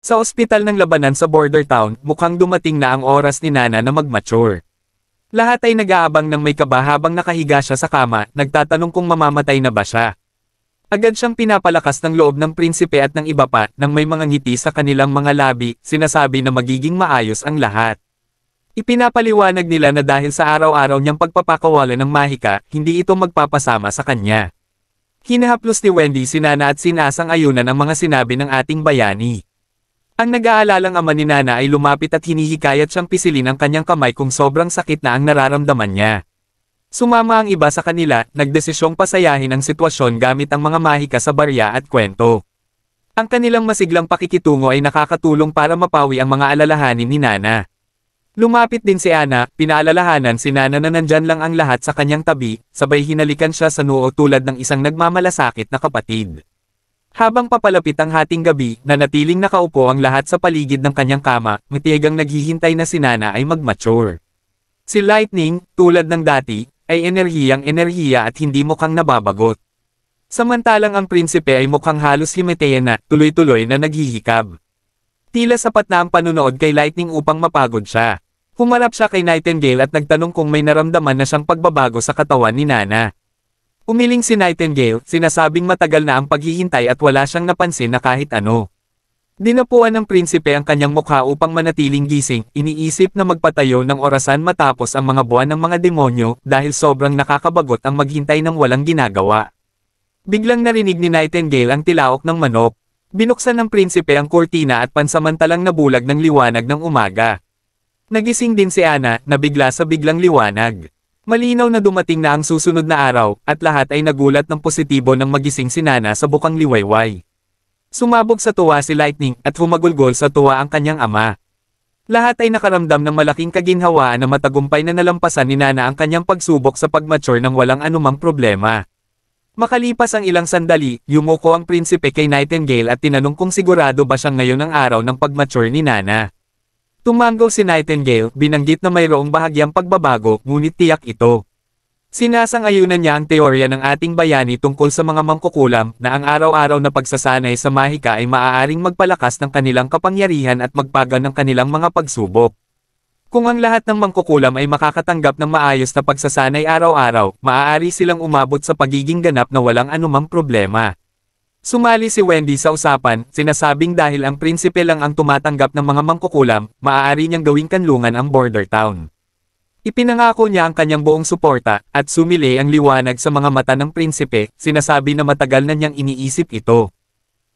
Sa ospital ng labanan sa border town, mukhang dumating na ang oras ni Nana na mag-mature. Lahat ay nag-aabang ng may kaba habang nakahiga siya sa kama, nagtatanong kung mamamatay na ba siya. Agad siyang pinapalakas ng loob ng prinsipe at ng iba pa, nang may mga ngiti sa kanilang mga labi, sinasabi na magiging maayos ang lahat. Ipinapaliwanag nila na dahil sa araw-araw niyang pagpapakawalan ng mahika, hindi ito magpapasama sa kanya. Hinahaplos ni Wendy si Nana at sinasang-ayunan ang mga sinabi ng ating bayani. Ang nag-aalalang ama ni Nana ay lumapit at hinihikayat siyang pisilin ang kanyang kamay kung sobrang sakit na ang nararamdaman niya. Sumama ang iba sa kanila, nagdesisyong pasayahin ang sitwasyon gamit ang mga mahika sa barya at kwento. Ang kanilang masiglang pakikitungo ay nakakatulong para mapawi ang mga alalahanin ni Nana. Lumapit din si Ana, pinaalalahanan si Nana na nandyan lang ang lahat sa kanyang tabi, sabay hinalikan siya sa noo tulad ng isang nagmamalasakit na kapatid. Habang papalapit ang hating gabi, nanatiling nakaupo ang lahat sa paligid ng kanyang kama, matiyagang naghihintay na si Nana ay mag-mature. Si Lightning, tulad ng dati, ay enerhiyang-enerhiya at hindi mukhang nababagot. Samantalang ang prinsipe ay mukhang halos himatayan na, tuloy-tuloy na naghihikab. Tila sapat na ang panunood kay Lightning upang mapagod siya. Humarap siya kay Nightingale at nagtanong kung may naramdaman na siyang pagbabago sa katawan ni Nana. Umiling si Nightingale, sinasabing matagal na ang paghihintay at wala siyang napansin na kahit ano. Dinapuan ng prinsipe ang kanyang mukha upang manatiling gising, iniisip na magpatayo ng orasan matapos ang mga buwan ng mga demonyo dahil sobrang nakakabagot ang maghintay ng walang ginagawa. Biglang narinig ni Nightingale ang tilaok ng manok. Binuksan ng prinsipe ang kurtina at pansamantalang nabulag ng liwanag ng umaga. Nagising din si Ana, na bigla sa biglang liwanag. Malinaw na dumating na ang susunod na araw, at lahat ay nagulat ng positibo nang magising si Nana sa bukang liwayway. Sumabog sa tuwa si Lightning, at humagulgol sa tuwa ang kanyang ama. Lahat ay nakaramdam ng malaking kaginhawaan na matagumpay na nalampasan ni Nana ang kanyang pagsubok sa pagmature ng walang anumang problema. Makalipas ang ilang sandali, yumuko ang prinsipe kay Nightingale at tinanong kung sigurado ba siyang ngayon ang araw ng pagmature ni Nana. Tumanggaw si Nightingale, binanggit na mayroong bahagyang pagbabago, ngunit tiyak ito. Sinasang-ayunan niya ang teorya ng ating bayani tungkol sa mga mangkukulam, na ang araw-araw na pagsasanay sa mahika ay maaaring magpalakas ng kanilang kapangyarihan at magpagan ng kanilang mga pagsubok. Kung ang lahat ng mangkukulam ay makakatanggap ng maayos na pagsasanay araw-araw, maaari silang umabot sa pagiging ganap na walang anumang problema. Sumali si Wendy sa usapan, sinasabing dahil ang prinsipe lang ang tumatanggap ng mga mangkukulam, maaari niyang gawing kanlungan ang border town. Ipinangako niya ang kanyang buong suporta, at sumili ang liwanag sa mga mata ng prinsipe, sinasabi na matagal na niyang iniisip ito.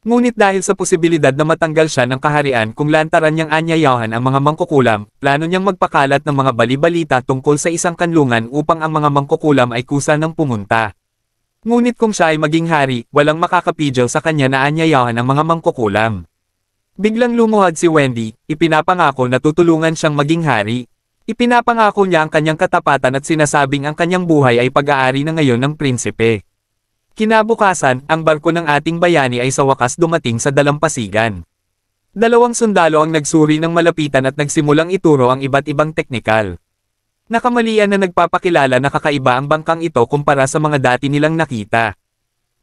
Ngunit dahil sa posibilidad na matanggal siya ng kaharian kung lantaran niyang anyayahan ang mga mangkukulam, plano niyang magpakalat ng mga bali-balita tungkol sa isang kanlungan upang ang mga mangkukulam ay kusa ng pumunta. Ngunit kung siya ay maging hari, walang makakapigil sa kanya na anyayahan ang mga mangkukulam. Biglang lumuhad si Wendy, ipinapangako na tutulungan siyang maging hari. Ipinapangako niya ang kanyang katapatan at sinasabing ang kanyang buhay ay pag-aari na ngayon ng prinsipe. Kinabukasan, ang barko ng ating bayani ay sa wakas dumating sa dalampasigan. Dalawang sundalo ang nagsuri ng malapitan at nagsimulang ituro ang iba't ibang teknikal. Nakamalian na nagpapakilala na kakaiba ang bangkang ito kumpara sa mga dati nilang nakita.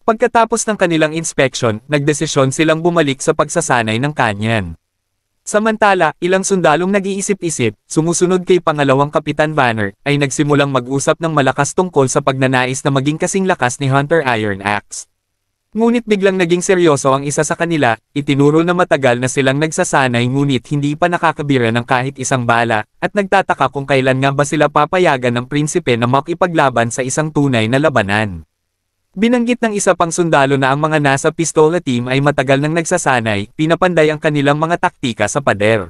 Pagkatapos ng kanilang inspection, nagdesisyon silang bumalik sa pagsasanay ng kanyan. Samantala, ilang sundalong nag-iisip-isip, sumusunod kay pangalawang Kapitan Vanner, ay nagsimulang mag-usap ng malakas tungkol sa pagnanais na maging kasing lakas ni Hunter Iron Axe. Ngunit biglang naging seryoso ang isa sa kanila, itinuro na matagal na silang nagsasanay ngunit hindi pa nakakabira ng kahit isang bala, at nagtataka kung kailan nga ba sila papayagan ng prinsipe na makipaglaban sa isang tunay na labanan. Binanggit ng isa pang sundalo na ang mga nasa pistola team ay matagal nang nagsasanay, pinapanday ang kanilang mga taktika sa pader.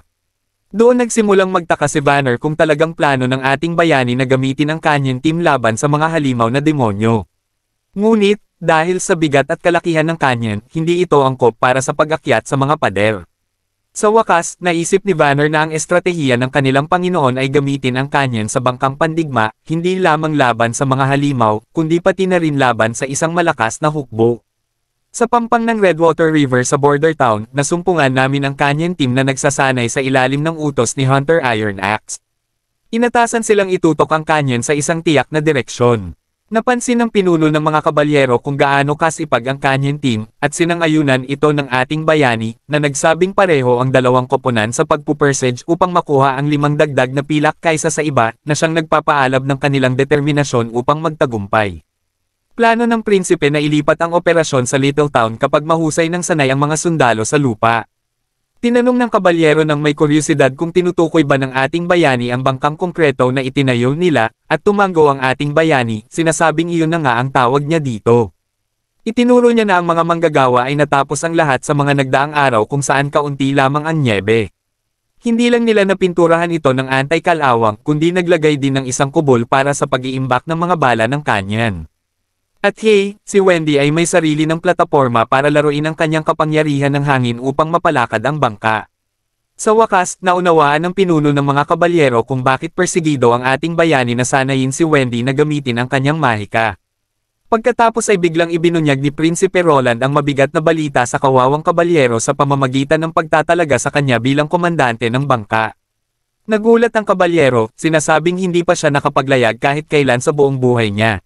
Doon nagsimulang magtaka si Vanner kung talagang plano ng ating bayani na gamitin ang Canyon team laban sa mga halimaw na demonyo. Ngunit, dahil sa bigat at kalakihan ng Canyon, hindi ito angkop para sa pag-akyat sa mga pader. Sa wakas, naisip ni Vanner na ang estratehiya ng kanilang Panginoon ay gamitin ang Canyon sa bangkang pandigma, hindi lamang laban sa mga halimaw, kundi pati na rin laban sa isang malakas na hukbo. Sa pampang ng Redwater River sa border town, nasumpungan namin ang Canyon team na nagsasanay sa ilalim ng utos ni Hunter Iron Axe. Inatasan silang itutok ang Canyon sa isang tiyak na direksyon. Napansin ng pinuno ng mga kabalyero kung gaano kasipag ang kanyang team, at sinang-ayunan ito ng ating bayani, na nagsabing pareho ang dalawang koponan sa pagpupersege upang makuha ang 5 dagdag na pilak kaysa sa iba, na siyang nagpapaalab ng kanilang determinasyon upang magtagumpay. Plano ng prinsipe na ilipat ang operasyon sa Little Town kapag mahusay ng sanay ang mga sundalo sa lupa. Tinanong ng kabalyero ng may kuryosidad kung tinutukoy ba ng ating bayani ang bangkang konkreto na itinayo nila, at tumanggo ang ating bayani, sinasabing iyon na nga ang tawag niya dito. Itinuro niya na ang mga manggagawa ay natapos ang lahat sa mga nagdaang araw kung saan kaunti lamang ang nyebe. Hindi lang nila napinturahan ito ng anti-kalawang, kundi naglagay din ng isang kubol para sa pag-iimbak ng mga bala ng kanyan. At hey, si Wendy ay may sarili ng plataporma para laruin ang kanyang kapangyarihan ng hangin upang mapalakad ang bangka. Sa wakas, naunawaan ng pinuno ng mga kabalyero kung bakit persigido ang ating bayani na sanayin si Wendy na gamitin ang kanyang mahika. Pagkatapos ay biglang ibinunyag ni Prinsipe Roland ang mabigat na balita sa kawawang kabalyero sa pamamagitan ng pagtatalaga sa kanya bilang komandante ng bangka. Nagulat ang kabalyero, sinasabing hindi pa siya nakapaglayag kahit kailan sa buong buhay niya.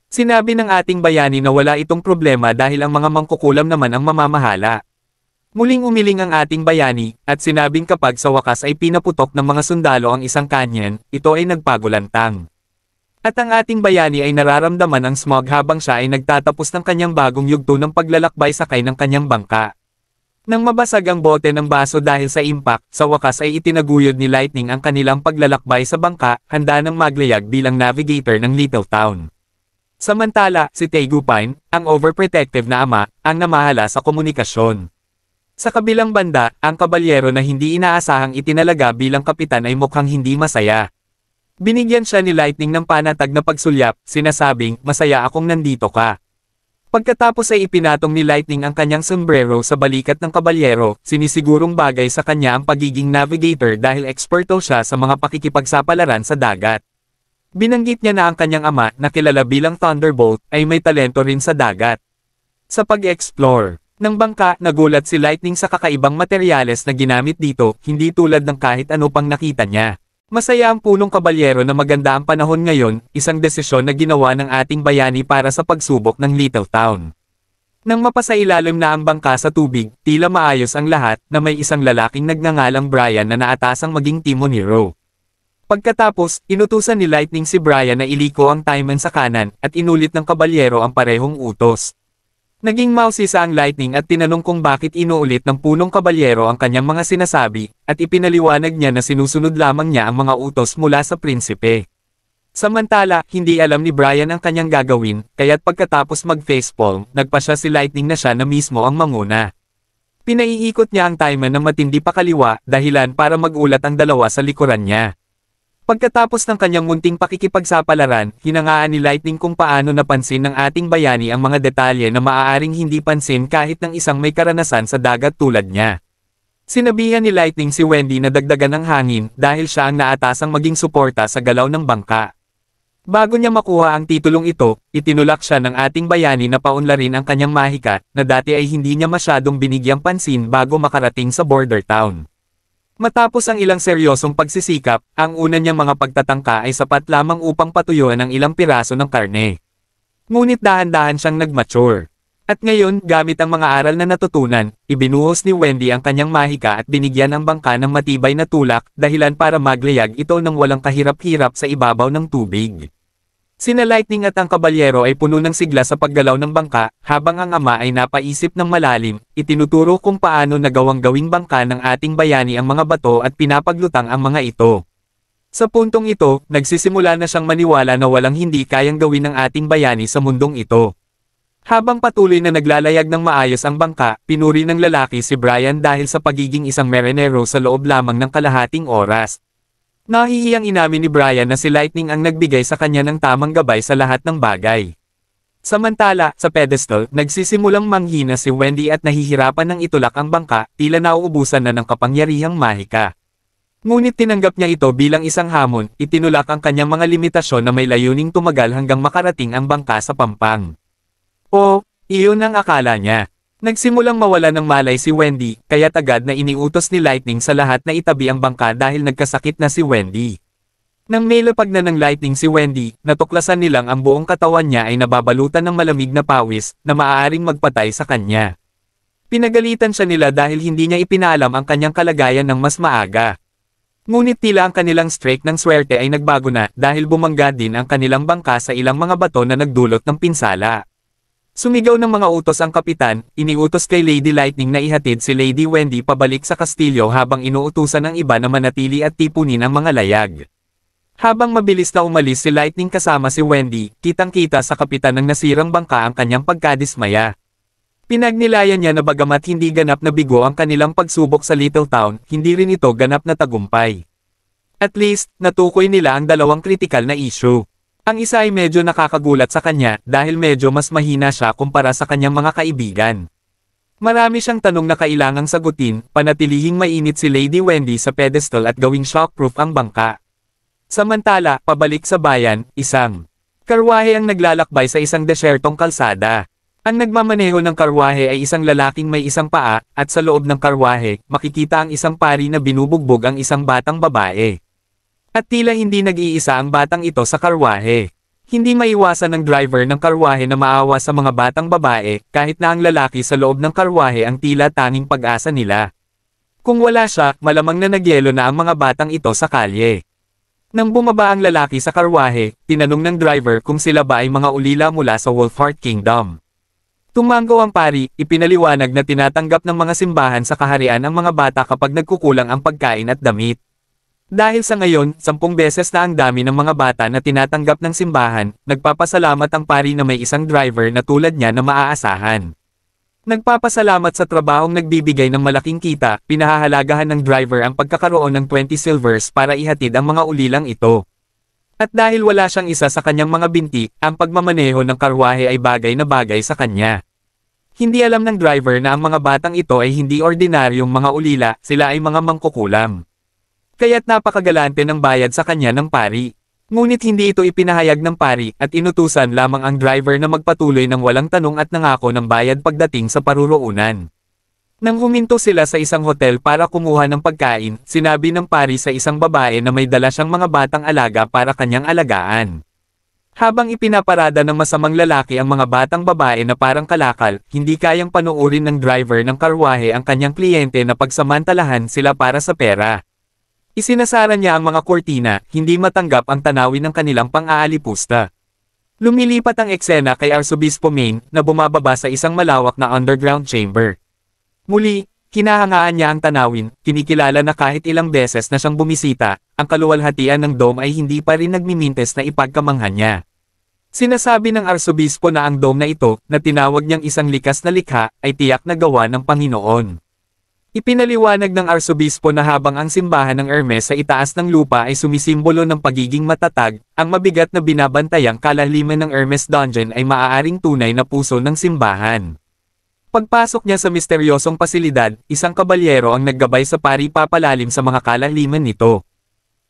Sinabi ng ating bayani na wala itong problema dahil ang mga mangkukulam naman ang mamamahala. Muling umiling ang ating bayani, at sinabing kapag sa wakas ay pinaputok ng mga sundalo ang isang kanyan, ito ay nagpagulantang. At ang ating bayani ay nararamdaman ang smog habang siya ay nagtatapos ng kanyang bagong yugto ng paglalakbay sakay ng kanyang bangka. Nang mabasag ang bote ng baso dahil sa impact, sa wakas ay itinaguyod ni Lightning ang kanilang paglalakbay sa bangka, handa ng maglayag bilang navigator ng Little Town. Samantala, si Tegupine, ang overprotective na ama, ang namahala sa komunikasyon. Sa kabilang banda, ang kabalyero na hindi inaasahang itinalaga bilang kapitan ay mukhang hindi masaya. Binigyan siya ni Lightning ng panatag na pagsulyap, sinasabing, masaya akong nandito ka. Pagkatapos ay ipinatong ni Lightning ang kanyang sombrero sa balikat ng kabalyero, sinisigurong bagay sa kanya ang pagiging navigator dahil eksperto siya sa mga pakikipagsapalaran sa dagat. Binanggit niya na ang kanyang ama, na kilala bilang Thunderbolt, ay may talento rin sa dagat. Sa pag-explore ng bangka, nagulat si Lightning sa kakaibang materyales na ginamit dito, hindi tulad ng kahit ano pang nakita niya. Masaya ang punong kabalyero na maganda ang panahon ngayon, isang desisyon na ginawa ng ating bayani para sa pagsubok ng Little Town. Nang mapasailalim na ang bangka sa tubig, tila maayos ang lahat, na may isang lalaking nagngangalang Brian na naatasang maging Timon Hero. Pagkatapos, inutusan ni Lightning si Brian na iliko ang Timon sa kanan, at inulit ng kabalyero ang parehong utos. Naging mausisa ang Lightning at tinanong kung bakit inuulit ng punong kabalyero ang kanyang mga sinasabi, at ipinaliwanag niya na sinusunod lamang niya ang mga utos mula sa prinsipe. Samantala, hindi alam ni Brian ang kanyang gagawin, kaya't pagkatapos mag-facepalm, nagpasya si Lightning na siya na mismo ang manguna. Pinaiikot niya ang Timon ng matindi pakaliwa, dahilan para magulat ang dalawa sa likuran niya. Pagkatapos ng kanyang munting pakikipagsapalaran, hinangaan ni Lightning kung paano napansin ng ating bayani ang mga detalye na maaaring hindi pansin kahit ng isang may karanasan sa dagat tulad niya. Sinabihan ni Lightning si Wendy na dagdagan ng hangin dahil siya ang naatasang maging suporta sa galaw ng bangka. Bago niya makuha ang titulong ito, itinulak siya ng ating bayani na paunlarin ang kanyang mahika, na dati ay hindi niya masyadong binigyang pansin bago makarating sa border town. Matapos ang ilang seryosong pagsisikap, ang una niyang mga pagtatangka ay sapat lamang upang patuyuan ang ilang piraso ng karne. Ngunit dahan-dahan siyang nag-mature. At ngayon, gamit ang mga aral na natutunan, ibinuhos ni Wendy ang kanyang mahika at binigyan ang bangka ng matibay na tulak, dahilan para maglayag ito ng walang kahirap-hirap sa ibabaw ng tubig. Sina Lightning at ang kabalyero ay puno ng sigla sa paggalaw ng bangka, habang ang ama ay napaisip ng malalim, itinuturo kung paano nagawang gawing bangka ng ating bayani ang mga bato at pinapaglutang ang mga ito. Sa puntong ito, nagsisimula na siyang maniwala na walang hindi kayang gawin ng ating bayani sa mundong ito. Habang patuloy na naglalayag ng maayos ang bangka, pinuri ng lalaki si Brian dahil sa pagiging isang marinero sa loob lamang ng kalahating oras. Nahihiyang inamin ni Brian na si Lightning ang nagbigay sa kanya ng tamang gabay sa lahat ng bagay. Samantala, sa pedestal, nagsisimulang manghina si Wendy at nahihirapan ng itulak ang bangka, tila nauubusan na ng kapangyarihang mahika. Ngunit tinanggap niya ito bilang isang hamon, itinulak ang kanyang mga limitasyon na may layuning tumagal hanggang makarating ang bangka sa pampang. O, iyon ang akala niya. Nagsimulang mawala ng malay si Wendy, kaya't agad na iniutos ni Lightning sa lahat na itabi ang bangka dahil nagkasakit na si Wendy. Nang may lapag na ng lightning si Wendy, natuklasan nilang ang buong katawan niya ay nababalutan ng malamig na pawis, na maaaring magpatay sa kanya. Pinagalitan siya nila dahil hindi niya ipinaalam ang kanyang kalagayan ng mas maaga. Ngunit tila ang kanilang streak ng swerte ay nagbago na dahil bumangga din ang kanilang bangka sa ilang mga bato na nagdulot ng pinsala. Sumigaw ng mga utos ang kapitan, iniutos kay Lady Lightning na ihatid si Lady Wendy pabalik sa kastilyo habang inuutusan ng iba na manatili at tipunin ang mga layag. Habang mabilis na umalis si Lightning kasama si Wendy, kitang-kita sa kapitan ng nasirang bangka ang kanyang pagkadismaya. Pinagnilayan niya na bagamat hindi ganap na bigo ang kanilang pagsubok sa Little Town, hindi rin ito ganap na tagumpay. At least, natukoy nila ang dalawang kritikal na issue. Ang isa ay medyo nakakagulat sa kanya dahil medyo mas mahina siya kumpara sa kanyang mga kaibigan. Marami siyang tanong na kailangang sagutin, panatilihing mainit si Lady Wendy sa pedestal at gawing shockproof ang bangka. Samantala, pabalik sa bayan, isang karwahe ang naglalakbay sa isang desyertong kalsada. Ang nagmamaneho ng karwahe ay isang lalaking may isang paa, at sa loob ng karwahe, makikita ang isang pari na binubugbog ang isang batang babae. At tila hindi nag-iisa ang batang ito sa karwahe. Hindi maiwasan ng driver ng karwahe na maawa sa mga batang babae, kahit na ang lalaki sa loob ng karwahe ang tila tanging pag-asa nila. Kung wala siya, malamang na nagyelo na ang mga batang ito sa kalye. Nang bumaba ang lalaki sa karwahe, tinanong ng driver kung sila ba ay mga ulila mula sa Wolfheart Kingdom. Tumanggaw ang pari, ipinaliwanag na tinatanggap ng mga simbahan sa kaharian ang mga bata kapag nagkukulang ang pagkain at damit. Dahil sa ngayon, 10 beses na ang dami ng mga bata na tinatanggap ng simbahan, nagpapasalamat ang pari na may isang driver na tulad niya na maaasahan. Nagpapasalamat sa trabahong nagbibigay ng malaking kita, pinahahalagahan ng driver ang pagkakaroon ng 20 silvers para ihatid ang mga ulilang ito. At dahil wala siyang isa sa kanyang mga binti, ang pagmamaneho ng karwahe ay bagay na bagay sa kanya. Hindi alam ng driver na ang mga batang ito ay hindi ordinaryong mga ulila, sila ay mga mangkukulam. Kaya't napakagalante ng bayad sa kanya ng pari. Ngunit hindi ito ipinahayag ng pari at inutusan lamang ang driver na magpatuloy ng walang tanong at nangako ng bayad pagdating sa paruroonan. Nang huminto sila sa isang hotel para kumuha ng pagkain, sinabi ng pari sa isang babae na may dala siyang mga batang alaga para kanyang alagaan. Habang ipinaparada ng masamang lalaki ang mga batang babae na parang kalakal, hindi kayang panuorin ng driver ng karwahe ang kanyang kliyente na pagsamantalahan sila para sa pera. Isinasara niya ang mga kortina, hindi matanggap ang tanawin ng kanilang pang-aalipusta. Lumilipat ang eksena kay Arsobispo Maine na bumababa sa isang malawak na underground chamber. Muli, kinahangaan niya ang tanawin, kinikilala na kahit ilang beses na siyang bumisita, ang kaluwalhatian ng dome ay hindi pa rin nagmimintes na ipagkamanghan niya. Sinasabi ng Arsobispo na ang dome na ito, na tinawag niyang isang likas na likha, ay tiyak na gawa ng Panginoon. Ipinaliwanag ng Arsobispo na habang ang simbahan ng Hermes sa itaas ng lupa ay sumisimbolo ng pagiging matatag, ang mabigat na binabantayang kalaliman ng Hermes Dungeon ay maaaring tunay na puso ng simbahan. Pagpasok niya sa misteryosong pasilidad, isang kabalyero ang naggabay sa pari papalalim sa mga kalaliman nito.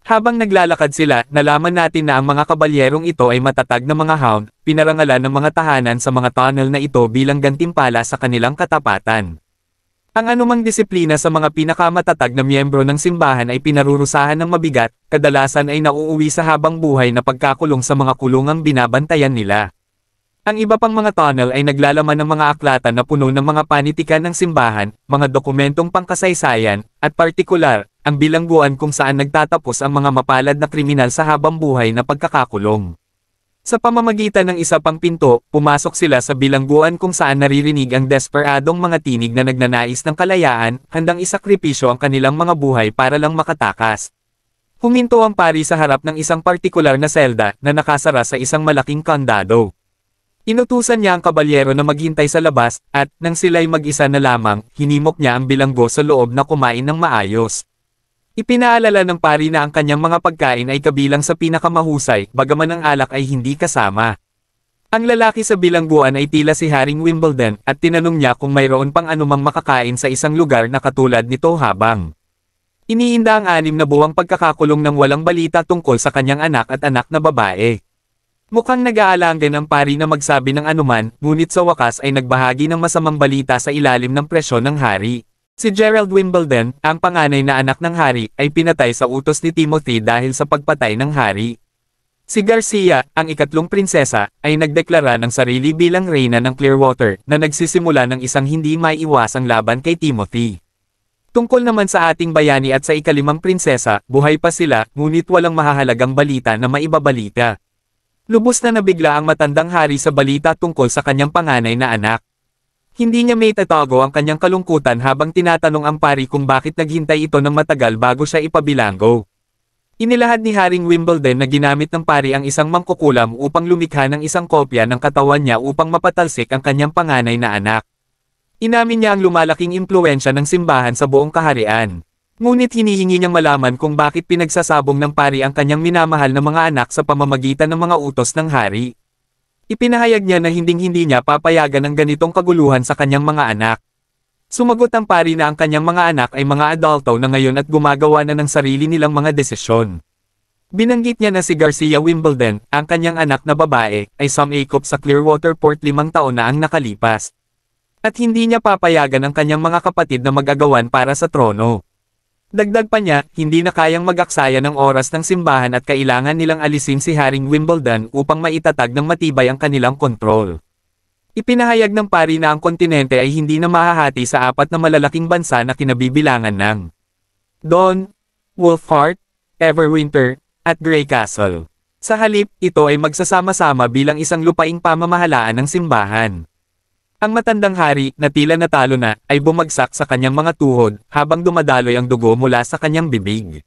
Habang naglalakad sila, nalaman natin na ang mga kabalyerong ito ay matatag na mga hound, pinarangalan ng mga tahanan sa mga tunnel na ito bilang gantimpala sa kanilang katapatan. Ang anumang disiplina sa mga pinakamatatag na miyembro ng simbahan ay pinarurusahan ng mabigat, kadalasan ay nauuwi sa habang buhay na pagkakulong sa mga kulungang binabantayan nila. Ang iba pang mga tunnel ay naglalaman ng mga aklatan na puno ng mga panitikan ng simbahan, mga dokumentong pangkasaysayan, at partikular, ang bilangguan kung saan nagtatapos ang mga mapalad na kriminal sa habang buhay na pagkakakulong. Sa pamamagitan ng isa pang pinto, pumasok sila sa bilangguan kung saan naririnig ang desperadong mga tinig na nagnanais ng kalayaan, handang isakripisyo ang kanilang mga buhay para lang makatakas. Huminto ang pari sa harap ng isang partikular na selda na nakasara sa isang malaking kandado. Inutusan niya ang kabalyero na maghintay sa labas, at, nang sila'y mag-isa na lamang, hinimok niya ang bilanggo sa loob na kumain ng maayos. Ipinaalala ng pari na ang kanyang mga pagkain ay kabilang sa pinakamahusay, bagaman ang alak ay hindi kasama. Ang lalaki sa bilangguan ay tila si Haring Wimbledon, at tinanong niya kung mayroon pang anumang makakain sa isang lugar na katulad nito habang iniinda ang 6 na buwang pagkakakulong ng walang balita tungkol sa kanyang anak at anak na babae. Mukhang nag-aalanggan ang pari na magsabi ng anuman, ngunit sa wakas ay nagbahagi ng masamang balita sa ilalim ng presyon ng hari. Si Gerald Wimbledon, ang panganay na anak ng hari, ay pinatay sa utos ni Timothy dahil sa pagpatay ng hari. Si Garcia, ang ikatlong prinsesa, ay nagdeklara ng sarili bilang reyna ng Clearwater na nagsisimula ng isang hindi maiiwasang laban kay Timothy. Tungkol naman sa ating bayani at sa ikalimang prinsesa, buhay pa sila, ngunit walang mahahalagang balita na maibabalita. Lubos na nabigla ang matandang hari sa balita tungkol sa kanyang panganay na anak. Hindi niya maitatago ang kanyang kalungkutan habang tinatanong ang pari kung bakit naghintay ito ng matagal bago siya ipabilanggo. Inilahad ni Haring Wimbledon na ginamit ng pari ang isang mangkukulam upang lumikha ng isang kopya ng katawan niya upang mapatalsik ang kanyang panganay na anak. Inamin niya ang lumalaking impluwensya ng simbahan sa buong kaharian. Ngunit hinihingi niyang malaman kung bakit pinagsasabong ng pari ang kanyang minamahal na mga anak sa pamamagitan ng mga utos ng hari. Ipinahayag niya na hinding-hindi niya papayagan ang ganitong kaguluhan sa kanyang mga anak. Sumagot ang pari na ang kanyang mga anak ay mga adulto na ngayon at gumagawa na ng sarili nilang mga desisyon. Binanggit niya na si Garcia Wimbledon, ang kanyang anak na babae, ay sumaikop sa Clearwater Port 5 taon na ang nakalipas. At hindi niya papayagan ang kanyang mga kapatid na mag-agawan para sa trono. Dagdag pa niya, hindi na kayang mag-aksaya ng oras ng simbahan at kailangan nilang alisin si Haring Wimbledon upang maitatag ng matibay ang kanilang kontrol. Ipinahayag ng pari na ang kontinente ay hindi na mahahati sa 4 na malalaking bansa na kinabibilangan ng Dawn, Wolfheart, Everwinter, at Grey Castle. Sa halip, ito ay magsasama-sama bilang isang lupaing pamamahalaan ng simbahan. Ang matandang hari, na tila natalo na, ay bumagsak sa kanyang mga tuhod, habang dumadaloy ang dugo mula sa kanyang bibig.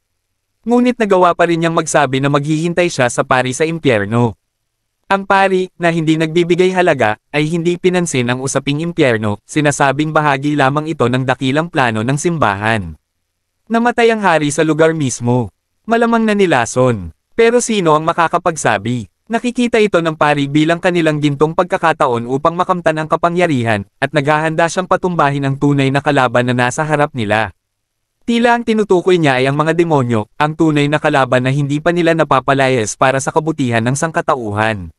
Ngunit nagawa pa rin niyang magsabi na maghihintay siya sa pari sa impyerno. Ang pari, na hindi nagbibigay halaga, ay hindi pinansin ang usaping impyerno, sinasabing bahagi lamang ito ng dakilang plano ng simbahan. Namatay ang hari sa lugar mismo. Malamang na nilason. Pero sino ang makakapagsabi? Nakikita ito ng pari bilang kanilang gintong pagkakataon upang makamtan ang kapangyarihan, at naghahanda siyang patumbahin ang tunay na kalaban na nasa harap nila. Tila ang tinutukoy niya ay ang mga demonyo, ang tunay na kalaban na hindi pa nila napapalayas para sa kabutihan ng sangkatauhan.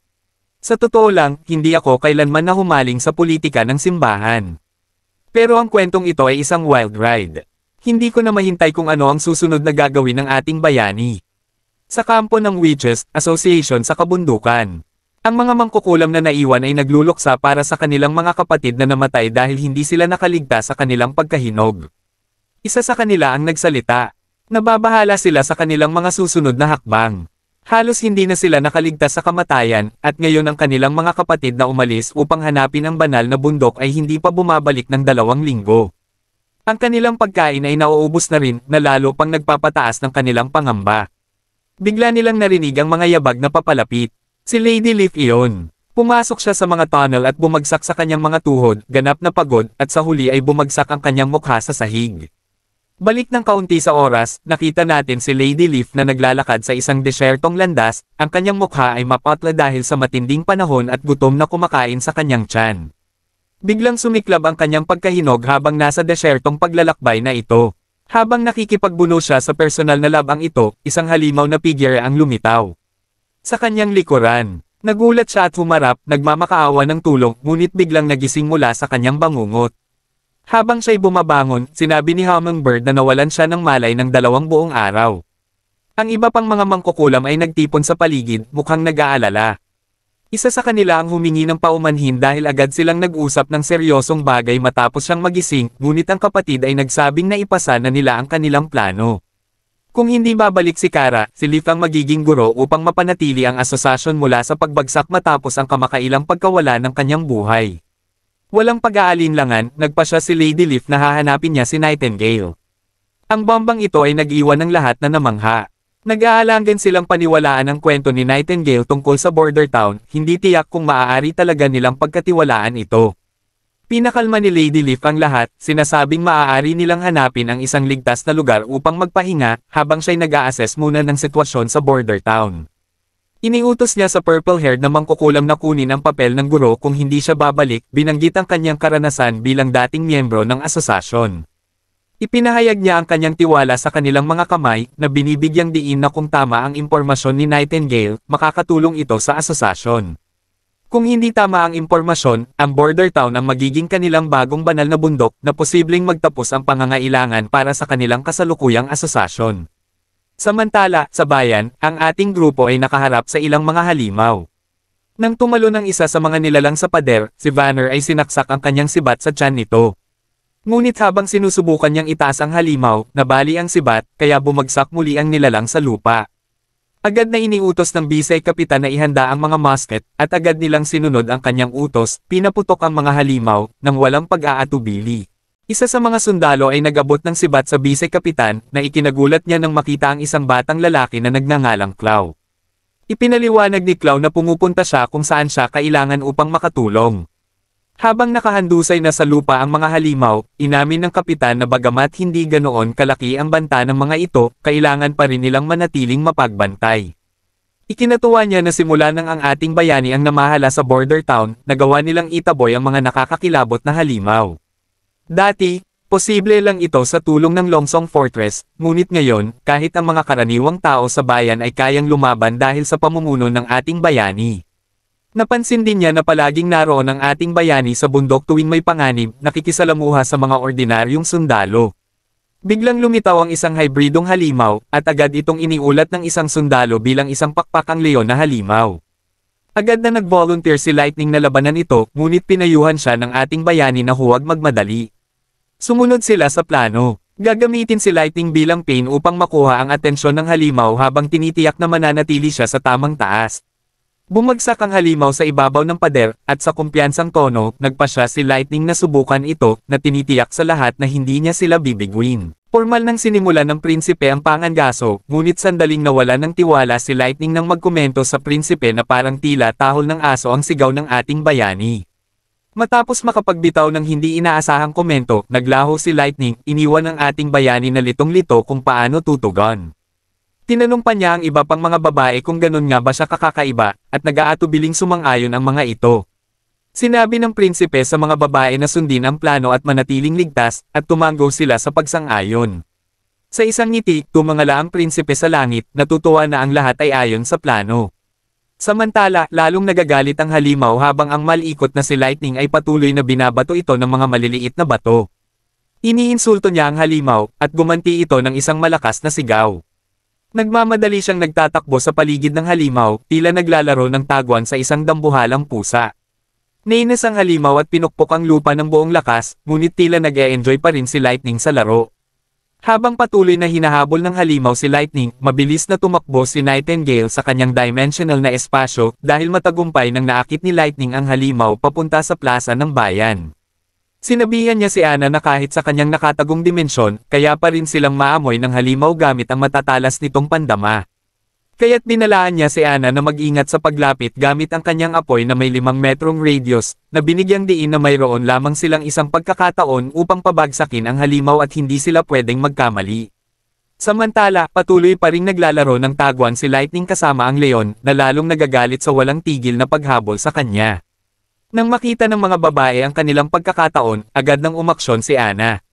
Sa totoo lang, hindi ako kailanman nahumaling sa politika ng simbahan. Pero ang kwentong ito ay isang wild ride. Hindi ko na mahintay kung ano ang susunod na gagawin ng ating bayani. Sa kampo ng Witches Association sa kabundukan. Ang mga mangkukulam na naiwan ay nagluluksa para sa kanilang mga kapatid na namatay dahil hindi sila nakaligtas sa kanilang pagkahinog. Isa sa kanila ang nagsalita. Nababahala sila sa kanilang mga susunod na hakbang. Halos hindi na sila nakaligtas sa kamatayan, at ngayon ang kanilang mga kapatid na umalis upang hanapin ang banal na bundok ay hindi pa bumabalik ng 2 linggo. Ang kanilang pagkain ay nauubos na rin, na lalo pang nagpapataas ng kanilang pangamba. Bigla nilang narinig ang mga yabag na papalapit. Si Lady Leaf iyon. Pumasok siya sa mga tunnel at bumagsak sa kanyang mga tuhod, ganap na pagod, at sa huli ay bumagsak ang kanyang mukha sa sahig. Balik ng kaunti sa oras, nakita natin si Lady Leaf na naglalakad sa isang desyertong landas, ang kanyang mukha ay mapatla dahil sa matinding panahon at gutom na kumakain sa kanyang tiyan. Biglang sumiklab ang kanyang pagkahinog habang nasa desyertong paglalakbay na ito. Habang nakikipagbuno siya sa personal na labang ito, isang halimaw na figure ang lumitaw sa kanyang likuran. Nagulat siya at humarap, nagmamakaawa ng tulong, ngunit biglang nagising mula sa kanyang bangungot. Habang siya'y bumabangon, sinabi ni Hummingbird na nawalan siya ng malay ng 2 buong araw. Ang iba pang mga mangkukulam ay nagtipon sa paligid, mukhang nag-aalala. Isa sa kanila ang humingi ng paumanhin dahil agad silang nag-usap ng seryosong bagay matapos siyang magising, ngunit ang kapatid ay nagsabing na ipasa na nila ang kanilang plano. Kung hindi babalik si Kara, si Leaf ang magiging guro upang mapanatili ang asosasyon mula sa pagbagsak matapos ang kamakailang pagkawala ng kanyang buhay. Walang pag-aalinlangan, nagpasya si Lady Leaf na hahanapin niya si Nightingale. Ang bombang ito ay nag-iwan ng lahat na namangha. Nag-aalangan silang paniwalaan ang kwento ni Nightingale tungkol sa border town, hindi tiyak kung maaari talaga nilang pagkatiwalaan ito. Pinakalma ni Lady Leaf ang lahat, sinasabing maaari nilang hanapin ang isang ligtas na lugar upang magpahinga, habang siya'y nag-a-assess muna ng sitwasyon sa border town. Iniutos niya sa purple-haired na mangkukulam na kunin ang papel ng guro kung hindi siya babalik, binanggit ang kanyang karanasan bilang dating miyembro ng asosasyon. Ipinahayag niya ang kanyang tiwala sa kanilang mga kamay, na binibigyang diin na kung tama ang impormasyon ni Nightingale, makakatulong ito sa asosasyon. Kung hindi tama ang impormasyon, ang border town ang magiging kanilang bagong banal na bundok na posibleng magtapos ang pangangailangan para sa kanilang kasalukuyang asosasyon. Samantala, sa bayan, ang ating grupo ay nakaharap sa ilang mga halimaw. Nang tumalo ng isa sa mga nilalang sa pader, si Vanner ay sinaksak ang kanyang sibat sa tiyan nito. Ngunit habang sinusubukan niyang itaas ang halimaw, nabali ang sibat, kaya bumagsak muli ang nilalang sa lupa. Agad na iniutos ng Bisay Kapitan na ihanda ang mga musket, at agad nilang sinunod ang kanyang utos, pinaputok ang mga halimaw, nang walang pag-aatubili. Isa sa mga sundalo ay nag-abot ng sibat sa Bisay Kapitan, na ikinagulat niya nang makita ang isang batang lalaki na nagngangalang Clau. Ipinaliwanag ni Clau na pumupunta siya kung saan siya kailangan upang makatulong. Habang nakahandusay na sa lupa ang mga halimaw, inamin ng kapitan na bagamat hindi ganoon kalaki ang banta ng mga ito, kailangan pa rin nilang manatiling mapagbantay. Ikinatuwa niya na simula nang ang ating bayani ang namahala sa border town, nagawa nilang itaboy ang mga nakakakilabot na halimaw. Dati, posible lang ito sa tulong ng Longsong Fortress, ngunit ngayon, kahit ang mga karaniwang tao sa bayan ay kayang lumaban dahil sa pamumuno ng ating bayani. Napansin din niya na palaging naroon ang ating bayani sa bundok tuwing may panganib, nakikisalamuha sa mga ordinaryong sundalo. Biglang lumitaw ang isang hybridong halimaw, at agad itong iniulat ng isang sundalo bilang isang pakpakang leon na halimaw. Agad na nag-volunteer si Lightning na labanan ito, ngunit pinayuhan siya ng ating bayani na huwag magmadali. Sumunod sila sa plano. Gagamitin si Lightning bilang pain upang makuha ang atensyon ng halimaw habang tinitiyak na mananatili siya sa tamang taas. Bumagsak ang halimaw sa ibabaw ng pader, at sa kumpiyansang tono, nagpasya si Lightning na subukan ito, na tinitiyak sa lahat na hindi niya sila bibiguin. Formal nang sinimula ng prinsipe ang pangangaso, ngunit sandaling nawala ng tiwala si Lightning nang magkomento sa prinsipe na parang tila tahol ng aso ang sigaw ng ating bayani. Matapos makapagbitaw ng hindi inaasahang komento, naglaho si Lightning, iniwan ang ating bayani na litong-lito kung paano tutugon. Tinanong pa niya ang iba pang mga babae kung ganun nga ba siya kakakaiba, at nag-aatubiling sumang-ayon ang mga ito. Sinabi ng prinsipe sa mga babae na sundin ang plano at manatiling ligtas, at tumanggo sila sa pagsang-ayon. Sa isang ngiti, tumangala ang prinsipe sa langit, natutuwa na ang lahat ay ayon sa plano. Samantala, lalong nagagalit ang halimaw habang ang malikot na si Lightning ay patuloy na binabato ito ng mga maliliit na bato. Iniinsulto niya ang halimaw, at gumanti ito ng isang malakas na sigaw. Nagmamadali siyang nagtatakbo sa paligid ng halimaw, tila naglalaro ng taguan sa isang dambuhalang pusa. Nainis ang halimaw at pinukpok ang lupa ng buong lakas, ngunit tila nag-e-enjoy pa rin si Lightning sa laro. Habang patuloy na hinahabol ng halimaw si Lightning, mabilis na tumakbo si Nightingale sa kanyang dimensional na espasyo, dahil matagumpay nang naakit ni Lightning ang halimaw papunta sa plaza ng bayan. Sinabihan niya si Ana na kahit sa kanyang nakatagong dimensyon, kaya pa rin silang maamoy ng halimaw gamit ang matatalas nitong pandama. Kaya't binalaan niya si Ana na mag-ingat sa paglapit gamit ang kanyang apoy na may 5 metrong radius, na binigyang diin na mayroon lamang silang isang pagkakataon upang pabagsakin ang halimaw at hindi sila pwedeng magkamali. Samantala, patuloy pa ring naglalaro ng taguan si Lightning kasama ang leon, na lalong nagagalit sa walang tigil na paghabol sa kanya. Nang makita ng mga babae ang kanilang pagkakataon, agad nang umaksyon si Ana.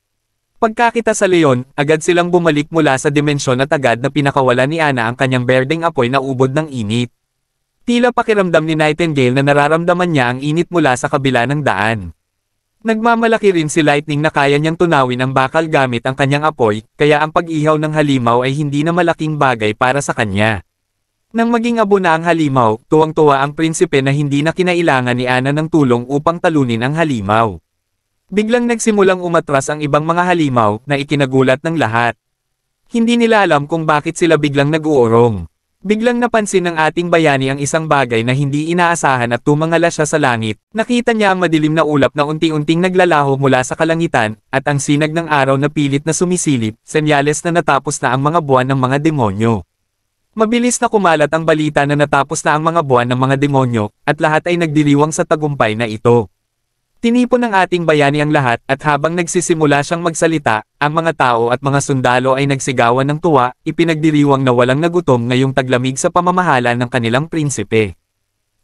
Pagkakita sa leon, agad silang bumalik mula sa dimensyon at agad na pinakawala ni Ana ang kanyang berdeng apoy na ubod ng init. Tila pakiramdam ni Nightingale na nararamdaman niya ang init mula sa kabila ng daan. Nagmamalaki rin si Lightning na kaya niyang tunawin ang bakal gamit ang kanyang apoy, kaya ang pag-ihaw ng halimaw ay hindi na malaking bagay para sa kanya. Nang maging abo na ang halimaw, tuwang-tuwa ang prinsipe na hindi na kinailangan ni Ana ng tulong upang talunin ang halimaw. Biglang nagsimulang umatras ang ibang mga halimaw na ikinagulat ng lahat. Hindi nila alam kung bakit sila biglang nag-uurong. Biglang napansin ng ating bayani ang isang bagay na hindi inaasahan at tumangala siya sa langit. Nakita niya ang madilim na ulap na unti-unting naglalaho mula sa kalangitan, at ang sinag ng araw na pilit na sumisilip, senyales na natapos na ang mga buwan ng mga demonyo. Mabilis na kumalat ang balita na natapos na ang mga buwan ng mga demonyo, at lahat ay nagdiriwang sa tagumpay na ito. Tinipon ng ating bayani ang lahat, at habang nagsisimula siyang magsalita, ang mga tao at mga sundalo ay nagsigawan ng tuwa, ipinagdiriwang na walang nagutom ngayong taglamig sa pamamahala ng kanilang prinsipe.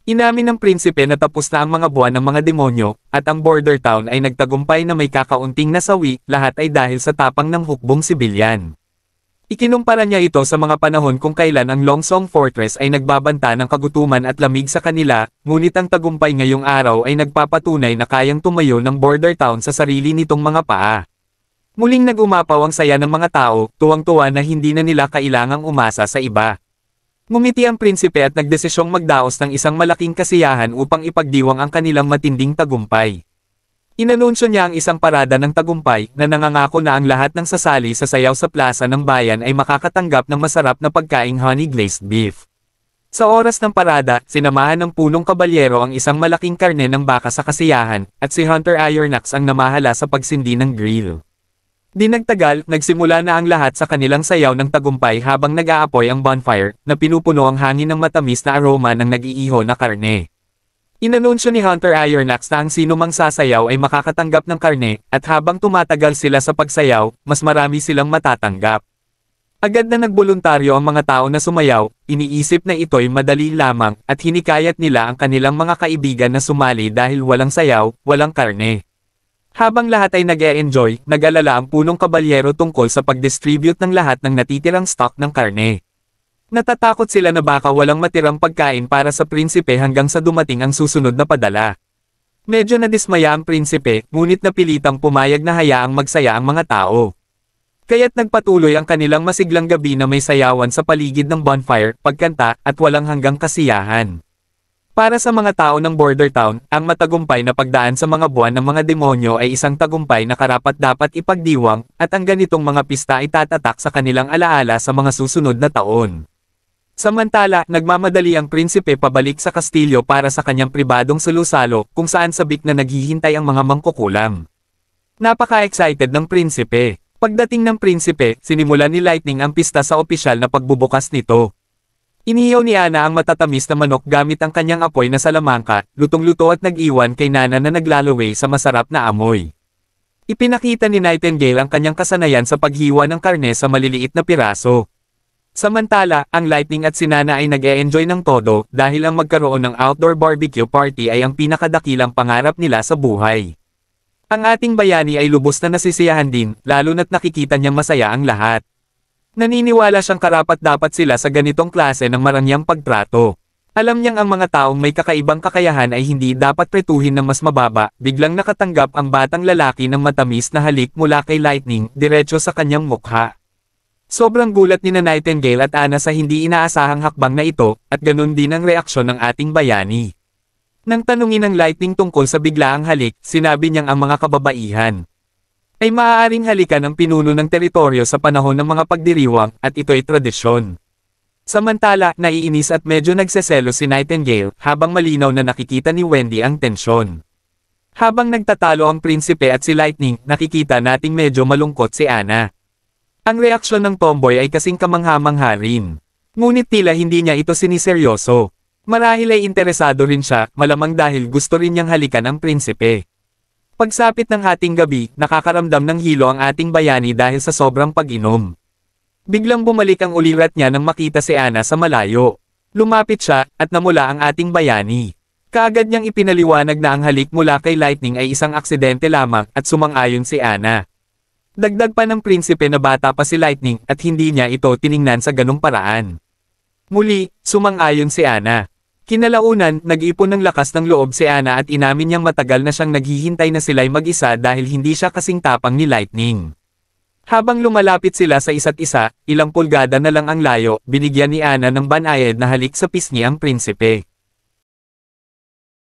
Inamin ng prinsipe na tapos na ang mga buwan ng mga demonyo, at ang border town ay nagtagumpay na may kakaunting nasawi, lahat ay dahil sa tapang ng hukbong sibilyan. Ikinumpara niya ito sa mga panahon kung kailan ang Longsong Fortress ay nagbabanta ng kagutuman at lamig sa kanila, ngunit ang tagumpay ngayong araw ay nagpapatunay na kayang tumayo ng border town sa sarili nitong mga paa. Muling nag-umapaw ang saya ng mga tao, tuwang-tuwa na hindi na nila kailangang umasa sa iba. Ngumiti ang prinsipe at nagdesisyong magdaos ng isang malaking kasiyahan upang ipagdiwang ang kanilang matinding tagumpay. Inanunsyo niya ang isang parada ng tagumpay na nangangako na ang lahat ng sasali sa sayaw sa plaza ng bayan ay makakatanggap ng masarap na pagkaing honey glazed beef. Sa oras ng parada, sinamahan ng punong kabalyero ang isang malaking karne ng baka sa kasiyahan, at si Hunter Ironax ang namahala sa pagsindi ng grill. Di nagtagal, nagsimula na ang lahat sa kanilang sayaw ng tagumpay habang nag-aapoy ang bonfire, na pinupuno ang hangin ng matamis na aroma ng nag-iiho na karne. Inanunsyo ni Hunter Ironax na ang sinumang sasayaw ay makakatanggap ng karne, at habang tumatagal sila sa pagsayaw, mas marami silang matatanggap. Agad na nagboluntaryo ang mga tao na sumayaw, iniisip na ito'y madali lamang, at hinikayat nila ang kanilang mga kaibigan na sumali dahil walang sayaw, walang karne. Habang lahat ay nag-e-enjoy, nag-alala ang punong kabalyero tungkol sa pag-distribute ng lahat ng natitirang stock ng karne. Natatakot sila na baka walang matirang pagkain para sa prinsipe hanggang sa dumating ang susunod na padala. Medyo nadismaya ang prinsipe, ngunit napilitang pumayag na hayaang magsaya ang mga tao. Kaya't nagpatuloy ang kanilang masiglang gabi na may sayawan sa paligid ng bonfire, pagkanta, at walang hanggang kasiyahan. Para sa mga tao ng border town, ang matagumpay na pagdaan sa mga buwan ng mga demonyo ay isang tagumpay na karapat-dapat ipagdiwang, at ang ganitong mga pista ay tatatak sa kanilang alaala sa mga susunod na taon. Samantala, nagmamadali ang prinsipe pabalik sa kastilyo para sa kanyang pribadong salusalo, kung saan sabik na naghihintay ang mga mangkukulam. Napaka-excited ng prinsipe. Pagdating ng prinsipe, sinimulan ni Lightning ang pista sa opisyal na pagbubukas nito. Inihaw ni Ana ang matatamis na manok gamit ang kanyang apoy na salamangka, lutong-luto at nag-iwan kay Nana na naglalaway sa masarap na amoy. Ipinakita ni Nightingale ang kanyang kasanayan sa paghiwa ng karne sa maliliit na piraso. Samantala, ang Lightning at si Nana ay nag-e-enjoy ng todo dahil ang magkaroon ng outdoor barbecue party ay ang pinakadakilang pangarap nila sa buhay. Ang ating bayani ay lubos na nasisiyahan din, lalo na't nakikita niyang masaya ang lahat. Naniniwala siyang karapat-dapat sila sa ganitong klase ng marangyang pagtrato. Alam niyang ang mga taong may kakaibang kakayahan ay hindi dapat pretuhin ng mas mababa. Biglang nakatanggap ang batang lalaki ng matamis na halik mula kay Lightning, diretso sa kanyang mukha. Sobrang gulat ni Nightingale at Ana sa hindi inaasahang hakbang na ito, at ganun din ang reaksyon ng ating bayani. Nang tanungin ng Lightning tungkol sa biglaang halik, sinabi niyang ang mga kababaihan ay maaaring halikan ang pinuno ng teritoryo sa panahon ng mga pagdiriwang, at ito'y tradisyon. Samantala, naiinis at medyo nagseselo si Nightingale, habang malinaw na nakikita ni Wendy ang tensyon. Habang nagtatalo ang prinsipe at si Lightning, nakikita nating medyo malungkot si Ana. Ang reaksyon ng tomboy ay kasing kamangha-mangha rin. Ngunit tila hindi niya ito siniseryoso. Marahil ay interesado rin siya, malamang dahil gusto rin niyang halikan ang prinsipe. Pagsapit ng hating gabi, nakakaramdam ng hilo ang ating bayani dahil sa sobrang pag-inom. Biglang bumalik ang ulirat niya nang makita si Ana sa malayo. Lumapit siya, at namula ang ating bayani. Kaagad niyang ipinaliwanag na ang halik mula kay Lightning ay isang aksidente lamang, at sumang-ayon si Ana. Dagdag pa ng prinsipe na bata pa si Lightning at hindi niya ito tiningnan sa ganong paraan. Muli, sumang-ayon si Ana. Kinalaunan, nag-ipon ng lakas ng loob si Ana at inamin niyang matagal na siyang naghihintay na sila'y mag-isa dahil hindi siya kasing tapang ni Lightning. Habang lumalapit sila sa isa't isa, ilang pulgada na lang ang layo, binigyan ni Ana ng banayad na halik sa pisngi ang prinsipe.